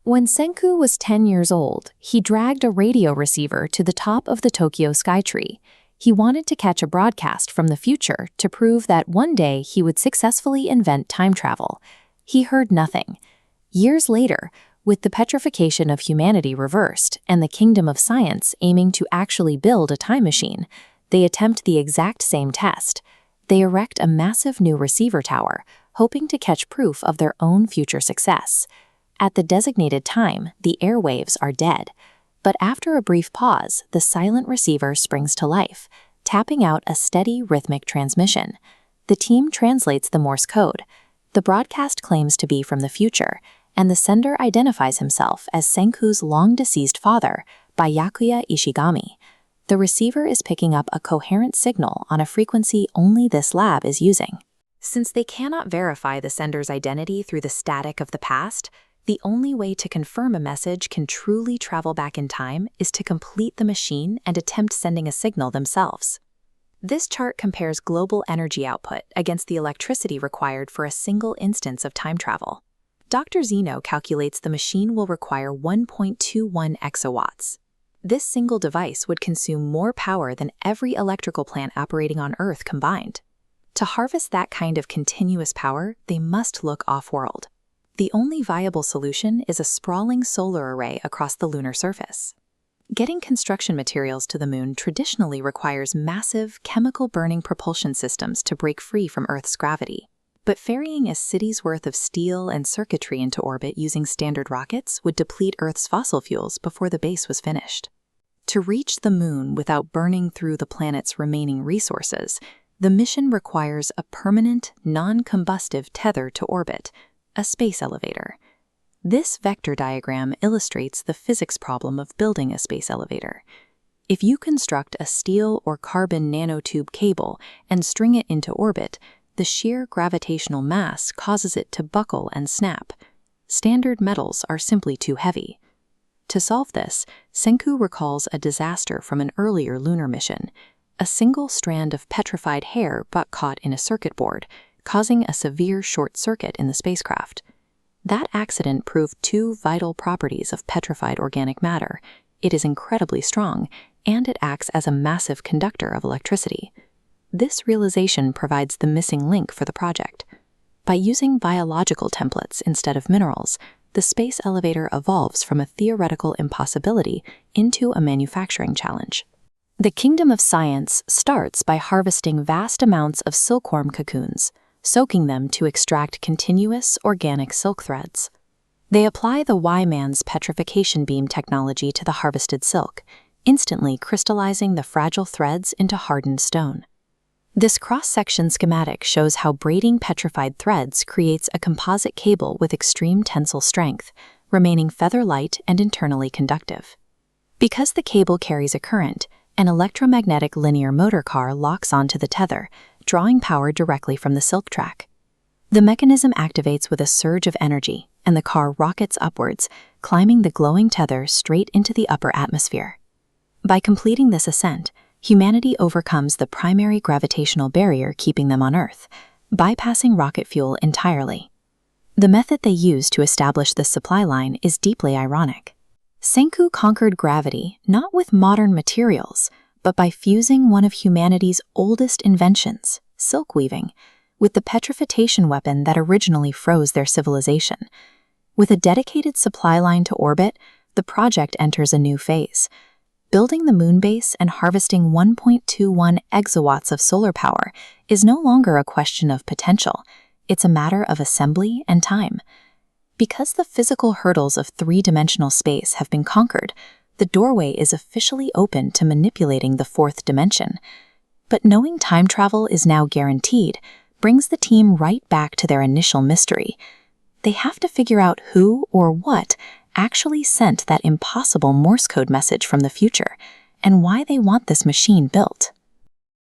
When Senku was 10 years old, he dragged a radio receiver to the top of the Tokyo Skytree. He wanted to catch a broadcast from the future to prove that one day he would successfully invent time travel. He heard nothing. Years later, with the petrification of humanity reversed and the kingdom of science aiming to actually build a time machine, they attempt the exact same test. They erect a massive new receiver tower, hoping to catch proof of their own future success. At the designated time, the airwaves are dead. But after a brief pause, the silent receiver springs to life, tapping out a steady rhythmic transmission. The team translates the Morse code. The broadcast claims to be from the future, and the sender identifies himself as Senku's long-deceased father, Byakuya Ishigami. The receiver is picking up a coherent signal on a frequency only this lab is using. Since they cannot verify the sender's identity through the static of the past, the only way to confirm a message can truly travel back in time is to complete the machine and attempt sending a signal themselves. This chart compares global energy output against the electricity required for a single instance of time travel. Dr. Zeno calculates the machine will require 1.21 exawatts. This single device would consume more power than every electrical plant operating on Earth combined. To harvest that kind of continuous power, they must look off-world. The only viable solution is a sprawling solar array across the lunar surface. Getting construction materials to the moon traditionally requires massive, chemical-burning propulsion systems to break free from Earth's gravity. But ferrying a city's worth of steel and circuitry into orbit using standard rockets would deplete Earth's fossil fuels before the base was finished. To reach the moon without burning through the planet's remaining resources, the mission requires a permanent, non-combustive tether to orbit, a space elevator. This vector diagram illustrates the physics problem of building a space elevator. If you construct a steel or carbon nanotube cable and string it into orbit, the sheer gravitational mass causes it to buckle and snap. Standard metals are simply too heavy. To solve this, Senku recalls a disaster from an earlier lunar mission. A single strand of petrified hair got caught in a circuit board, causing a severe short circuit in the spacecraft. That accident proved two vital properties of petrified organic matter. It is incredibly strong, and it acts as a massive conductor of electricity. This realization provides the missing link for the project. By using biological templates instead of minerals, the space elevator evolves from a theoretical impossibility into a manufacturing challenge. The kingdom of science starts by harvesting vast amounts of silkworm cocoons, soaking them to extract continuous organic silk threads. They apply the Y-Man's petrification beam technology to the harvested silk, instantly crystallizing the fragile threads into hardened stone. This cross-section schematic shows how braiding petrified threads creates a composite cable with extreme tensile strength, remaining feather-light and internally conductive. Because the cable carries a current, an electromagnetic linear motor car locks onto the tether, drawing power directly from the silk track. The mechanism activates with a surge of energy, and the car rockets upwards, climbing the glowing tether straight into the upper atmosphere. By completing this ascent, humanity overcomes the primary gravitational barrier keeping them on Earth, bypassing rocket fuel entirely. The method they use to establish this supply line is deeply ironic. Senku conquered gravity not with modern materials, but by fusing one of humanity's oldest inventions, silk weaving, with the petrification weapon that originally froze their civilization. With a dedicated supply line to orbit, the project enters a new phase. Building the moon base and harvesting 1.21 exawatts of solar power is no longer a question of potential, it's a matter of assembly and time. Because the physical hurdles of three-dimensional space have been conquered, the doorway is officially open to manipulating the fourth dimension. But knowing time travel is now guaranteed brings the team right back to their initial mystery. They have to figure out who or what actually sent that impossible Morse code message from the future, and why they want this machine built.